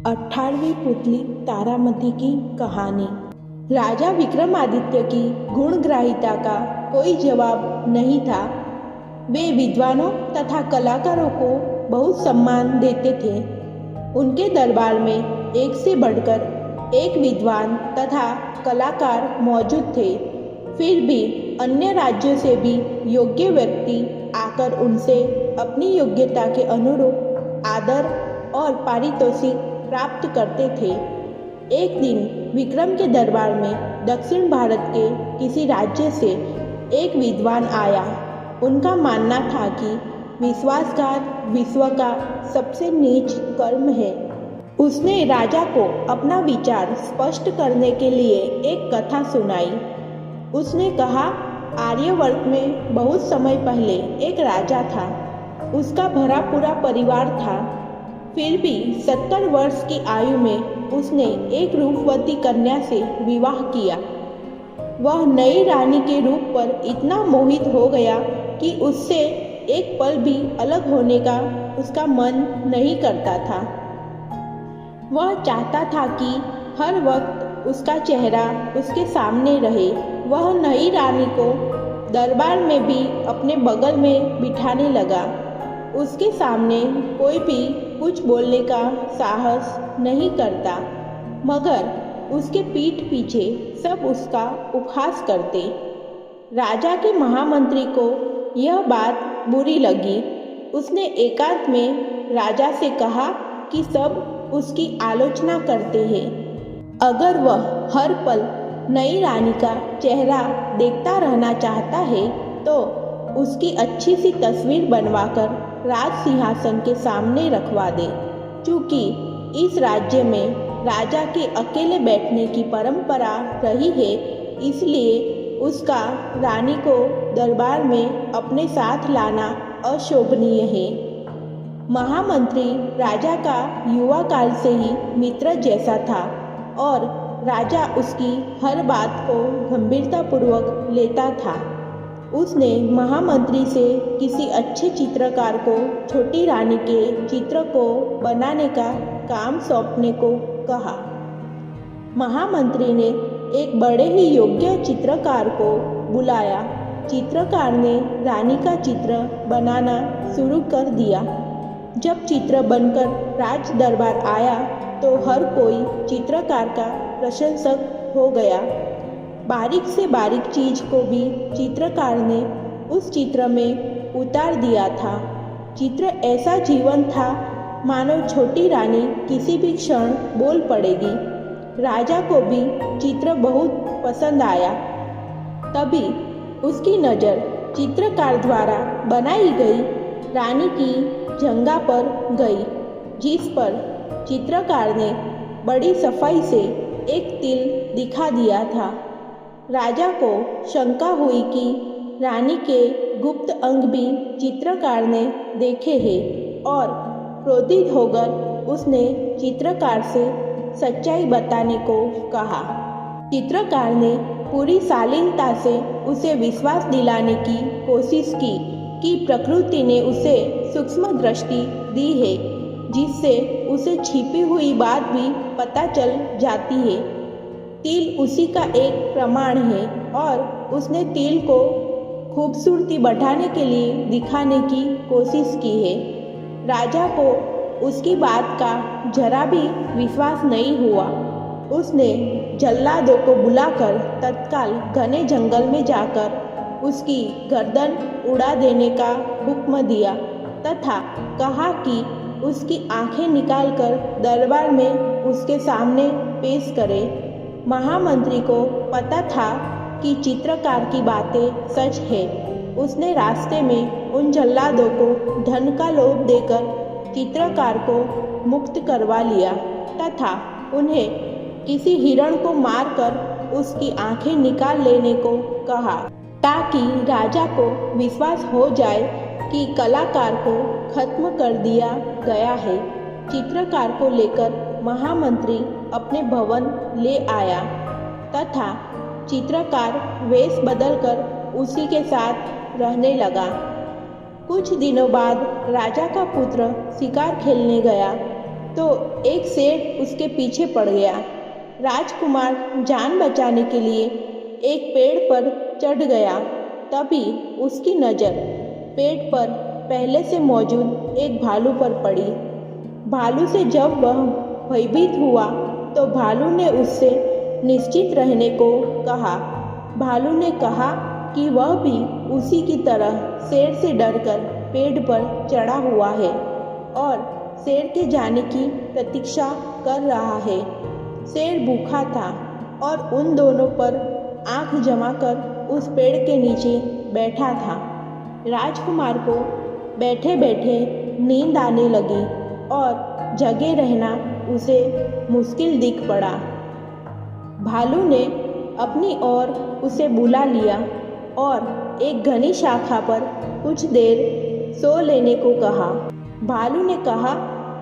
18वीं पुतली तारामती की कहानी। राजा विक्रमादित्य की गुणग्राहिता का कोई जवाब नहीं था। वे विद्वानों तथा कलाकारों को बहुत सम्मान देते थे। उनके दरबार में एक से बढ़कर एक विद्वान तथा कलाकार मौजूद थे। फिर भी अन्य राज्यों से भी योग्य व्यक्ति आकर उनसे अपनी योग्यता के अनुरूप आदर और पारितोषिक प्राप्त करते थे। एक दिन विक्रम के दरबार में दक्षिण भारत के किसी राज्य से एक विद्वान आया। उनका मानना था कि विश्वासघात विश्व का सबसे नीच कर्म है। उसने राजा को अपना विचार स्पष्ट करने के लिए एक कथा सुनाई। उसने कहा, आर्यवर्त में बहुत समय पहले एक राजा था। उसका भरा पूरा परिवार था। फिर भी 70 वर्ष की आयु में उसने एक रूपवती कन्या से विवाह किया। वह नई रानी के रूप पर इतना मोहित हो गया कि उससे एक पल भी अलग होने का उसका मन नहीं करता था। वह चाहता था कि हर वक्त उसका चेहरा उसके सामने रहे। वह नई रानी को दरबार में भी अपने बगल में बिठाने लगा। उसके सामने कोई भी कुछ बोलने का साहस नहीं करता, मगर उसके पीठ पीछे सब उसका उपहास करते। राजा के महामंत्री को यह बात बुरी लगी। उसने एकांत में राजा से कहा कि सब उसकी आलोचना करते हैं। अगर वह हर पल नई रानी का चेहरा देखता रहना चाहता है तो उसकी अच्छी सी तस्वीर बनवाकर राज सिंहासन के सामने रखवा दे। चूँकि इस राज्य में राजा के अकेले बैठने की परंपरा रही है, इसलिए उसका रानी को दरबार में अपने साथ लाना अशोभनीय है। महामंत्री राजा का युवा काल से ही मित्र जैसा था और राजा उसकी हर बात को गंभीरतापूर्वक लेता था। उसने महामंत्री से किसी अच्छे चित्रकार को छोटी रानी के चित्र को बनाने का काम सौंपने को कहा। महामंत्री ने एक बड़े ही योग्य चित्रकार को बुलाया। चित्रकार ने रानी का चित्र बनाना शुरू कर दिया। जब चित्र बनकर राज दरबार आया तो हर कोई चित्रकार का प्रशंसक हो गया। बारीक से बारीक चीज को भी चित्रकार ने उस चित्र में उतार दिया था। चित्र ऐसा जीवन था मानो छोटी रानी किसी भी क्षण बोल पड़ेगी। राजा को भी चित्र बहुत पसंद आया। तभी उसकी नज़र चित्रकार द्वारा बनाई गई रानी की जंघा पर गई, जिस पर चित्रकार ने बड़ी सफाई से एक तिल दिखा दिया था। राजा को शंका हुई कि रानी के गुप्त अंग भी चित्रकार ने देखे हैं और क्रोधित होकर उसने चित्रकार से सच्चाई बताने को कहा। चित्रकार ने पूरी शालीनता से उसे विश्वास दिलाने की कोशिश की कि प्रकृति ने उसे सूक्ष्म दृष्टि दी है, जिससे उसे छिपी हुई बात भी पता चल जाती है। तिल उसी का एक प्रमाण है और उसने तिल को खूबसूरती बढ़ाने के लिए दिखाने की कोशिश की है। राजा को उसकी बात का जरा भी विश्वास नहीं हुआ। उसने जल्लादों को बुलाकर तत्काल घने जंगल में जाकर उसकी गर्दन उड़ा देने का हुक्म दिया तथा कहा कि उसकी आंखें निकालकर दरबार में उसके सामने पेश करे। महामंत्री को पता था कि चित्रकार की बातें सच है। उसने रास्ते में उन जल्लादों को धन का लोभ देकर चित्रकार को मुक्त करवा लिया तथा उन्हें किसी हिरण को मारकर उसकी आंखें निकाल लेने को कहा, ताकि राजा को विश्वास हो जाए कि कलाकार को खत्म कर दिया गया है। चित्रकार को लेकर महामंत्री अपने भवन ले आया तथा चित्रकार वेश बदलकर उसी के साथ रहने लगा। कुछ दिनों बाद राजा का पुत्र शिकार खेलने गया। तो एक शेर उसके पीछे पड़ गया। राजकुमार जान बचाने के लिए एक पेड़ पर चढ़ गया। तभी उसकी नज़र पेड़ पर पहले से मौजूद एक भालू पर पड़ी। भालू से जब वह भयभीत हुआ तो भालू ने उससे निश्चित रहने को कहा। भालू ने कहा कि वह भी उसी की तरह शेर से डरकर पेड़ पर चढ़ा हुआ है और शेर के जाने की प्रतीक्षा कर रहा है। शेर भूखा था और उन दोनों पर आंख जमाकर उस पेड़ के नीचे बैठा था। राजकुमार को बैठे बैठे नींद आने लगी और जगे रहना उसे मुश्किल दिख पड़ा। भालू ने अपनी ओर उसे बुला लिया और एक घनी शाखा पर कुछ देर सो लेने को कहा। भालू ने कहा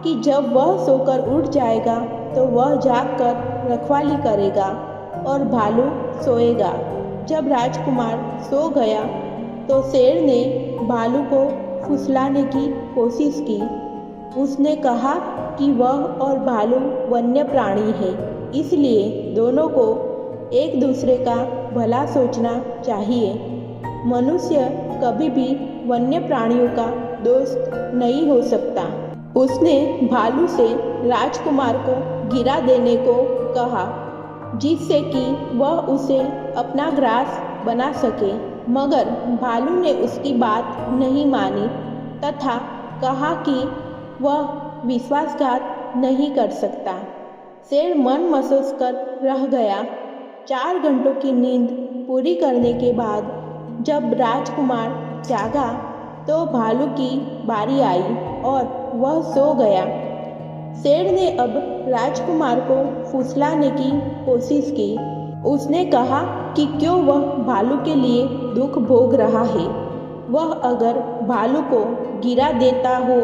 कि जब वह सोकर उठ जाएगा तो वह जागकर रखवाली करेगा और भालू सोएगा। जब राजकुमार सो गया तो शेर ने भालू को फुसलाने की कोशिश की। उसने कहा कि वह और भालू वन्य प्राणी है, इसलिए दोनों को एक दूसरे का भला सोचना चाहिए। मनुष्य कभी भी वन्य प्राणियों का दोस्त नहीं हो सकता। उसने भालू से राजकुमार को गिरा देने को कहा जिससे कि वह उसे अपना ग्रास बना सके, मगर भालू ने उसकी बात नहीं मानी तथा कहा कि वह विश्वासघात नहीं कर सकता। शेर मन महसूस कर रह गया। 4 घंटों की नींद पूरी करने के बाद जब राजकुमार जागा तो भालू की बारी आई और वह सो गया। शेर ने अब राजकुमार को फुसलाने की कोशिश की। उसने कहा कि क्यों वह भालू के लिए दुख भोग रहा है। वह अगर भालू को गिरा देता हो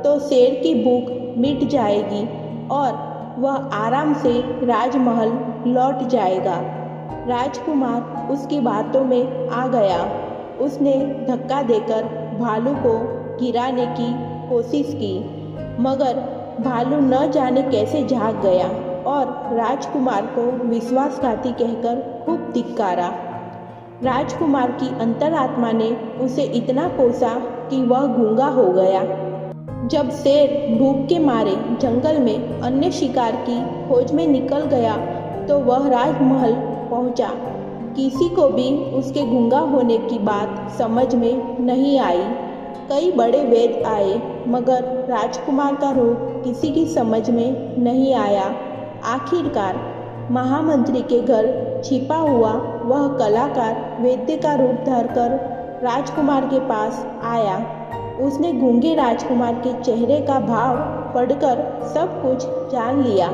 तो शेर की भूख मिट जाएगी और वह आराम से राजमहल लौट जाएगा। राजकुमार उसकी बातों में आ गया। उसने धक्का देकर भालू को गिराने की कोशिश की, मगर भालू न जाने कैसे जाग गया और राजकुमार को विश्वासघाती कहकर खूब धिक्कारा। राजकुमार की अंतरात्मा ने उसे इतना कोसा कि वह गूंगा हो गया। जब शेर भूख के मारे जंगल में अन्य शिकार की खोज में निकल गया तो वह राजमहल पहुंचा। किसी को भी उसके गूंगा होने की बात समझ में नहीं आई। कई बड़े वैद्य आए, मगर राजकुमार का रोग किसी की समझ में नहीं आया। आखिरकार महामंत्री के घर छिपा हुआ वह कलाकार वैद्य का रूप धरकर राजकुमार के पास आया। उसने गूंगे राजकुमार के चेहरे का भाव पढ़कर सब कुछ जान लिया।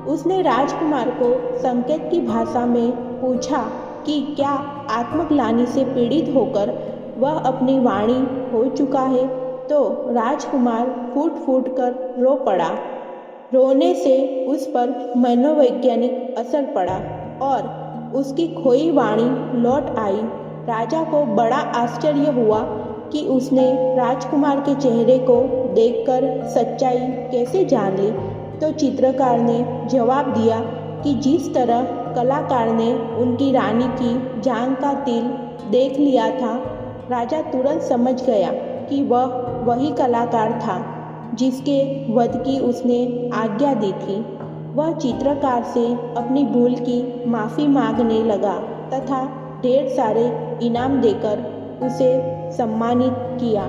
उसने राजकुमार को संकेत की भाषा में पूछा कि क्या आत्मग्लानि से पीड़ित होकर वह अपनी वाणी हो चुका है, तो राजकुमार फूट फूट कर रो पड़ा। रोने से उस पर मनोवैज्ञानिक असर पड़ा और उसकी खोई वाणी लौट आई। राजा को बड़ा आश्चर्य हुआ कि उसने राजकुमार के चेहरे को देखकर सच्चाई कैसे जान ली। तो चित्रकार ने जवाब दिया कि जिस तरह कलाकार ने उनकी रानी की जान का तिल देख लिया था, राजा तुरंत समझ गया कि वह वही कलाकार था जिसके वध की उसने आज्ञा दी थी। वह चित्रकार से अपनी भूल की माफ़ी मांगने लगा तथा ढेर सारे इनाम देकर उसे सम्मानित किया।